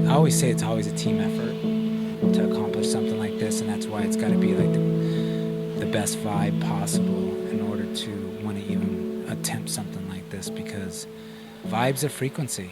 I always say it's always a team effort to accomplish something like this, and that's why it's got to be like the best vibe possible in order to want to even attempt something like this, because vibe's a frequency.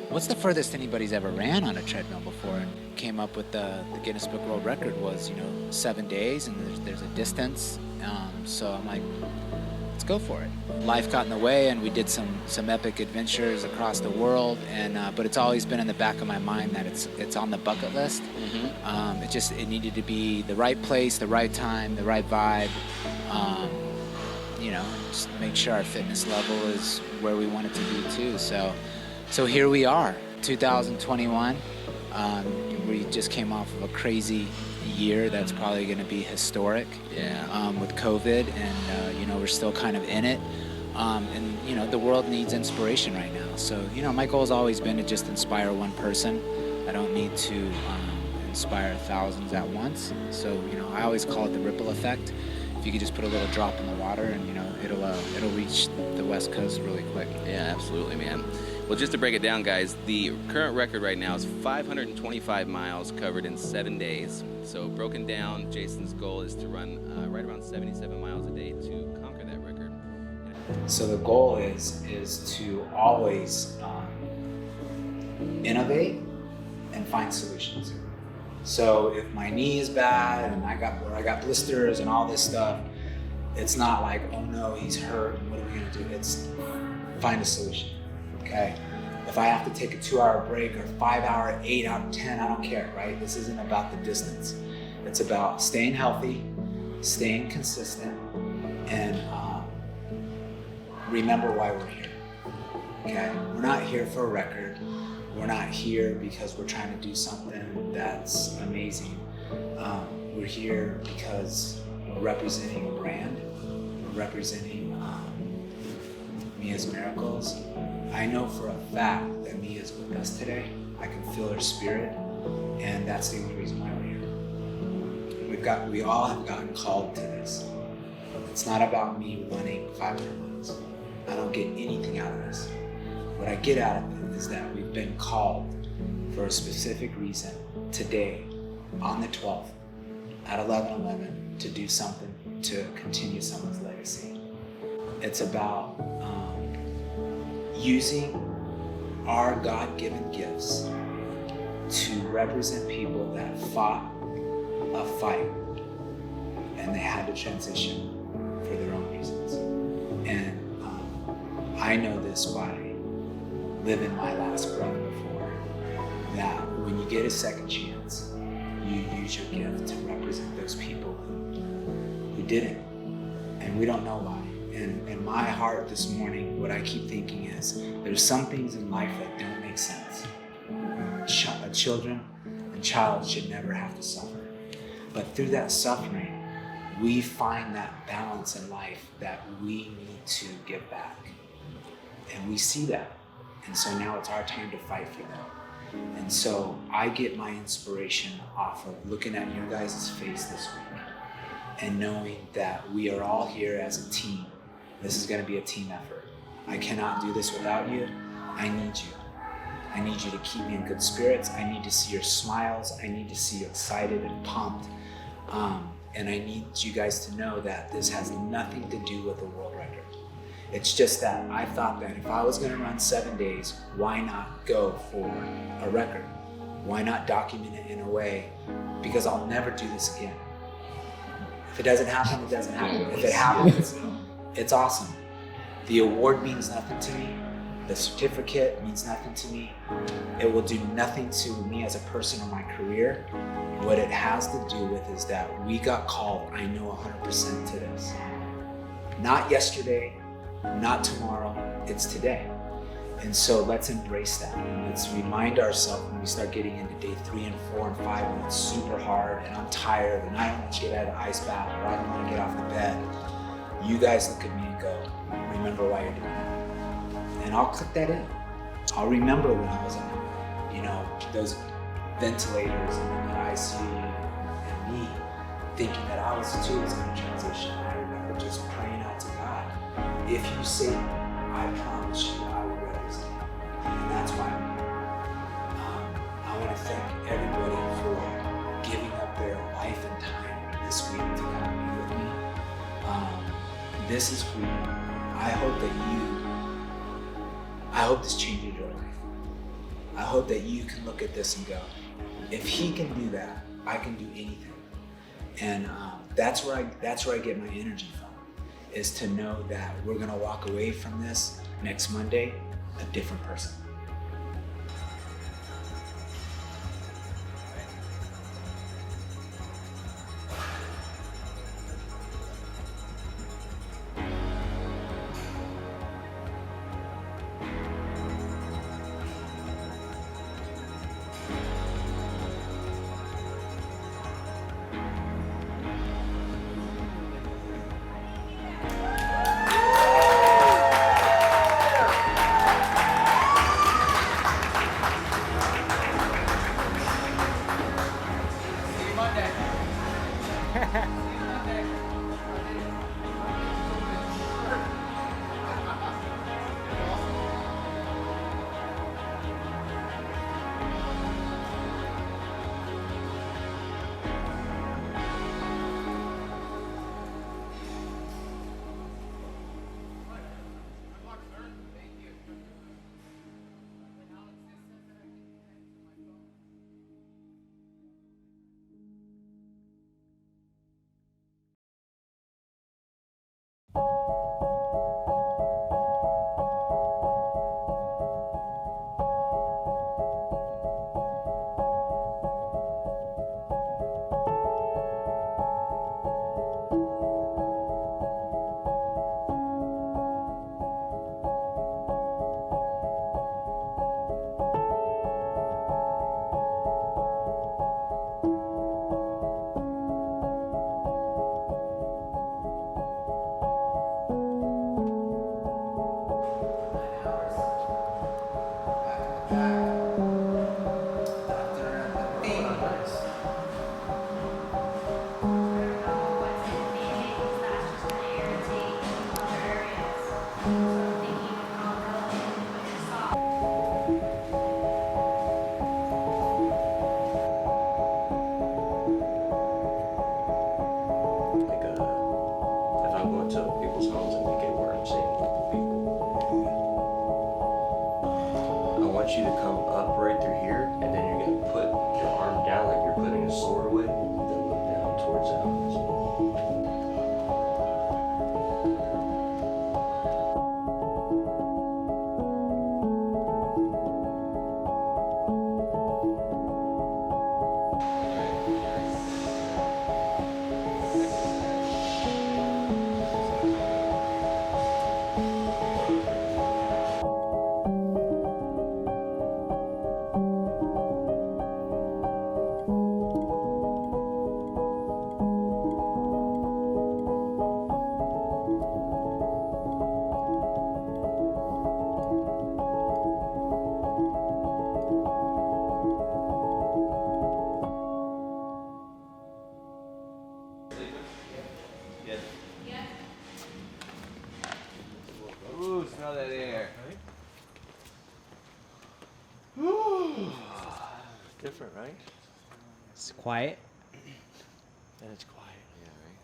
What's the furthest anybody's ever ran on a treadmill before and came up with the Guinness Book World Record was, 7 days, and there's a distance. So I'm like, let's go for it. Life got in the way, and we did some epic adventures across the world, and but it's always been in the back of my mind that it's on the bucket list. It needed to be the right place, the right time, the right vibe. Just make sure our fitness level is where we want it to be too. So here we are, 2021. We just came off of a crazy year that's probably going to be historic. With COVID, and we're still kind of in it. The world needs inspiration right now. So my goal has always been to just inspire one person. I don't need to inspire thousands at once. So I always call it the ripple effect. If you could just put a little drop in the water, and it'll reach the West Coast really quick. Yeah, absolutely, man. Well, just to break it down, guys, the current record right now is 525 miles covered in 7 days. So broken down, Jason's goal is to run right around 77 miles a day to conquer that record. So the goal is to always innovate and find solutions. So if my knee is bad and I got blisters and all this stuff, it's not like, oh no, he's hurt, and what are we gonna do? It's find a solution, okay? If I have to take a 2-hour break or 5-hour, 8 out of 10, I don't care, right? This isn't about the distance. It's about staying healthy, staying consistent, and remember why we're here, okay? We're not here for a record. We're not here because we're trying to do something that's amazing. We're here because we're representing a brand. We're representing Mia's Miracles. I know for a fact that Mia's with us today. I can feel her spirit, and that's the only reason why we're here. We all have gotten called to this. It's not about me running 500 miles. I don't get anything out of this. What I get out of it is that we've been called for a specific reason today, on the 12th, at 11:11, to do something to continue someone's legacy. It's about using our God-given gifts to represent people that fought a fight and they had to transition for their own reasons. And I know this by living my last breath before, that when you get a second chance, you use your gift to represent those people who didn't, and we don't know why. And in my heart this morning, what I keep thinking is, there's some things in life that don't make sense. Children and child should never have to suffer. But through that suffering, we find that balance in life that we need to give back. And we see that. And so now it's our time to fight for them. And so I get my inspiration off of looking at your guys' face this week and knowing that we are all here as a team. This is going to be a team effort. I cannot do this without you. I need you. I need you to keep me in good spirits. I need to see your smiles. I need to see you excited and pumped. And I need you guys to know that this has nothing to do with the world record. It's just that I thought that if I was going to run 7 days, why not go for a record? Why not document it in a way? Because I'll never do this again. If it doesn't happen, it doesn't happen. If it happens, it's awesome. The award means nothing to me. The certificate means nothing to me. It will do nothing to me as a person or my career. What it has to do with is that we got called, I know 100% to this. Not yesterday, not tomorrow, it's today. And so let's embrace that. And let's remind ourselves when we start getting into day 3 and 4 and 5 when it's super hard and I'm tired and I don't want to get out of the ice bath or I don't want to get off the bed. You guys look at me and go, remember why you're doing it. And I'll click that in. I'll remember when I was on, those ventilators and in that ICU and me thinking that I was too was going to transition. I remember just praying out to God, if you save me, I promise you I will represent you. And that's why I'm here. I want to thank everybody for giving up their life and time this week to come be with me. This is for you. I hope this changes your life. I hope that you can look at this and go, if he can do that, I can do anything. And that's where I get my energy from, is to know that we're gonna walk away from this next Monday a different person. You to come up right through here, and then you're going to put your arm down like you're putting a sword away, and then look down towards the elbows. Ooh, smell that air. Different, right? It's quiet. And it's quiet. Yeah, right.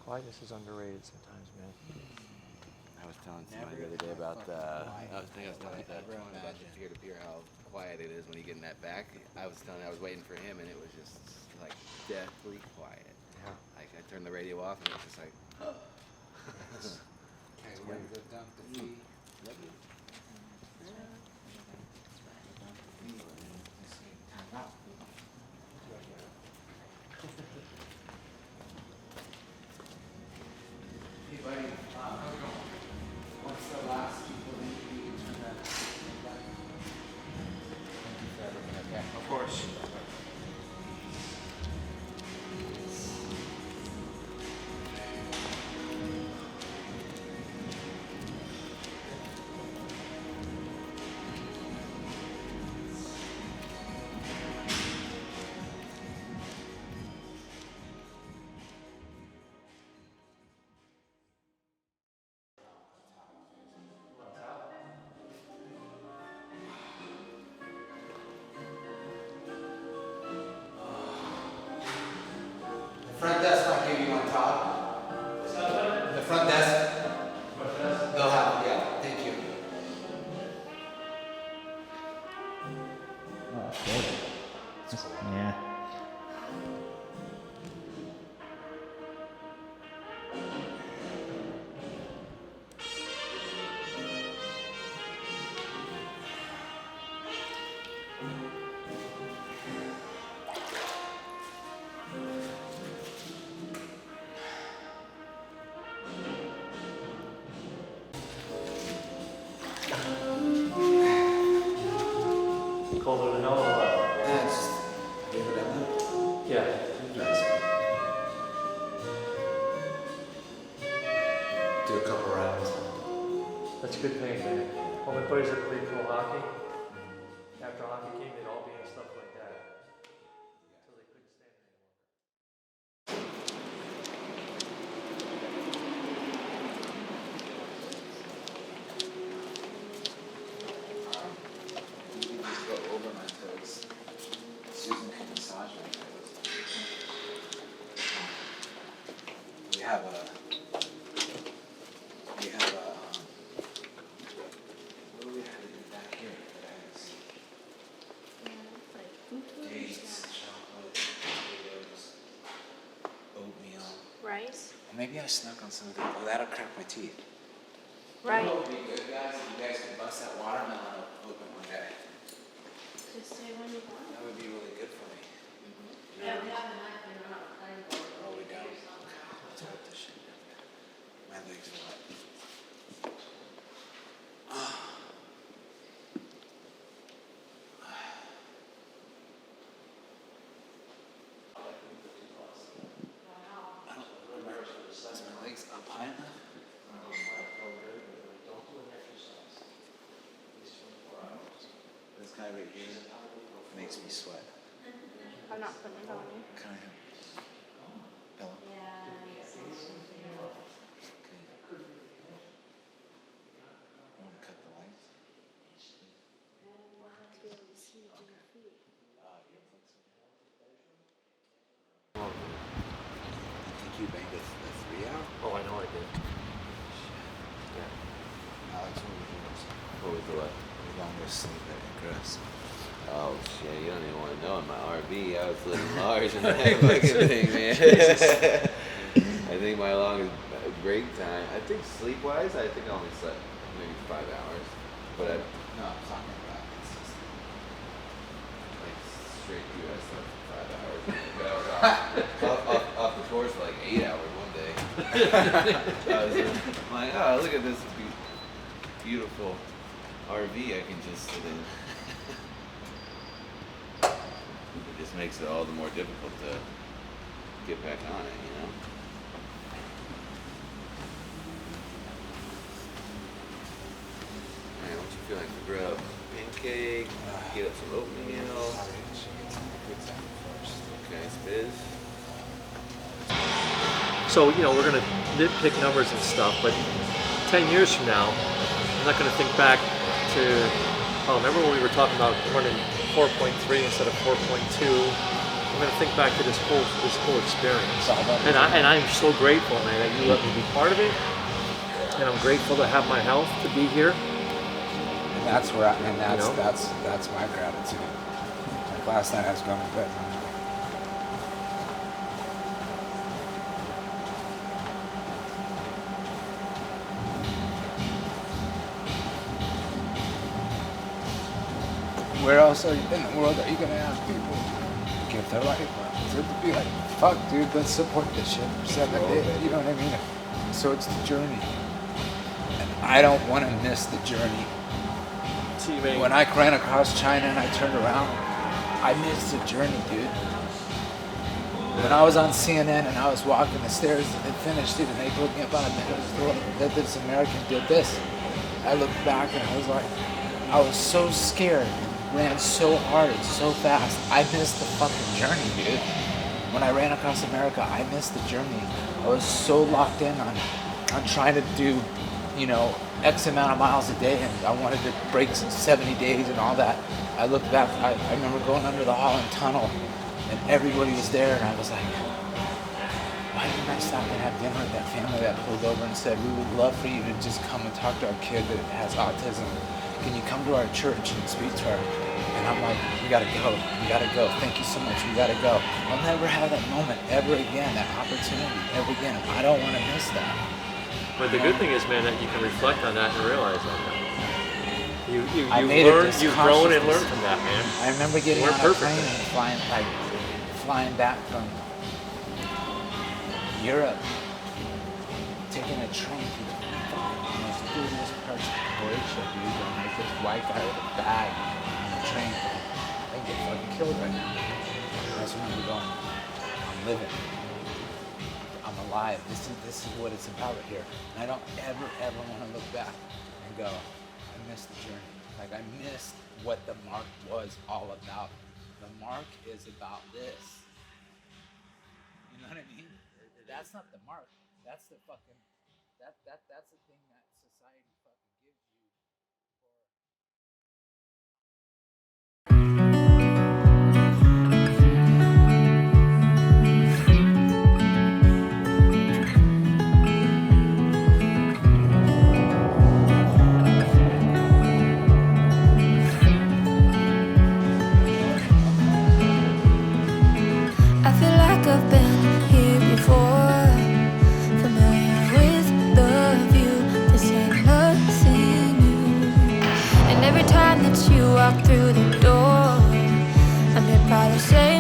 Quietness is underrated sometimes, man. I was telling somebody the other day about I was telling that one about the peer-to-peer, how quiet it is when you get in that back. I was waiting for him, and it was just like deathly quiet. Yeah. Like I turned the radio off, and it was just like. Okay, we're gonna go dump the feet. Hey buddy, what's the last people that you turn that back? Thank you for everything, okay? Of course. colder than hell or what? Yeah, just leave it at that. Yeah. Do a couple rounds. That's a good thing, man. All my buddies that played pro hockey, after hockey came, they'd all be in stuff like that. Until they couldn't stand it You can just go over my toes. Susan can massage my toes. We have a what do we have back here that has dates, chocolate, potatoes, oatmeal. Rice? Well, maybe I snuck on some of these. Oh, that'll crack my teeth. Right. That would be good, guys. If you guys could bust that watermelon open one day. Just say when you want. That would be really good for me. Yeah, we have a knife and not a cutting board. Oh, we don't. Let's put this shit down there. My legs are wet. I don't remember. Is my legs up high enough? This guy right here makes me sweat. I'm not putting it on you. Can I have pillow? Okay. I want to cut the lights. I think you banged the 3 hour? Oh, I know I did. Alex, what was yours? What was the what? The longest sleep at Ingress. Oh shit, you don't even want to know. In my RV, I was living large in that fucking thing, man. I think my longest break time, I think sleep-wise, I think I only slept maybe 5 hours. But I, No, I'm talking about consistent. like, straight through, I slept for 5 hours. But I was off the course for like 8 hours one day. I was like, oh, look at this beautiful RV I can just sit in. It just makes it all the more difficult to get back on it, you know? Man, what you feeling for grub? Pancake, get up some oatmeal. Okay, Spiz. So, you know, we're going to nitpick numbers and stuff, but 10 years from now, I'm not going to think back to, oh, remember when we were talking about running 4.3 instead of 4.2? I'm going to think back to this whole experience. And I'm so grateful, man, that you let me be part of it. And I'm grateful to have my health to be here. And that's where that's my gratitude. Like last night I was going to bed. And I'm like, where else are you in the world are you gonna have people give their life to be like, fuck dude, let's support this shit for 7 days, you know what I mean? So it's the journey. And I don't wanna miss the journey. When I ran across China and I turned around, I missed the journey, dude. When I was on CNN and I was walking the stairs and they finished it and they put me up on a pedestal that this American did this, I looked back and I was like, I was so scared. Ran so hard and so fast. I missed the fucking journey, dude. When I ran across America, I missed the journey. I was so locked in on trying to do, you know, X amount of miles a day, and I wanted to break 70 days and all that. I looked back, I remember going under the Holland Tunnel, and everybody was there, and I was like, why didn't I stop and have dinner with that family that pulled over and said, we would love for you to just come and talk to our kid that has autism. Can you come to our church and speak to her? And I'm like, we gotta go. Thank you so much, we gotta go. I'll never have that moment ever again, that opportunity ever again. I don't wanna miss that. But the good thing is, man, that you can reflect on that and realize that. You've grown and learned from that, man. I remember getting on a plane and flying back from Europe, taking a train through the most dirtiest parts of Croatia, dude. And like this white guy with a bag on the train. to get fucking killed right now. I just remember going, I'm living. I'm alive. This is what it's about right here. And I don't ever want to look back and go, I missed the journey. Like I missed what the mark was all about. The mark is about this. You know what I mean? That's not the mark. That's the fucking that's the thing that society fucking gives you I feel like I've been here before, familiar with the view. This ain't nothing new. And every time that you walk through the door, I'm hit by the same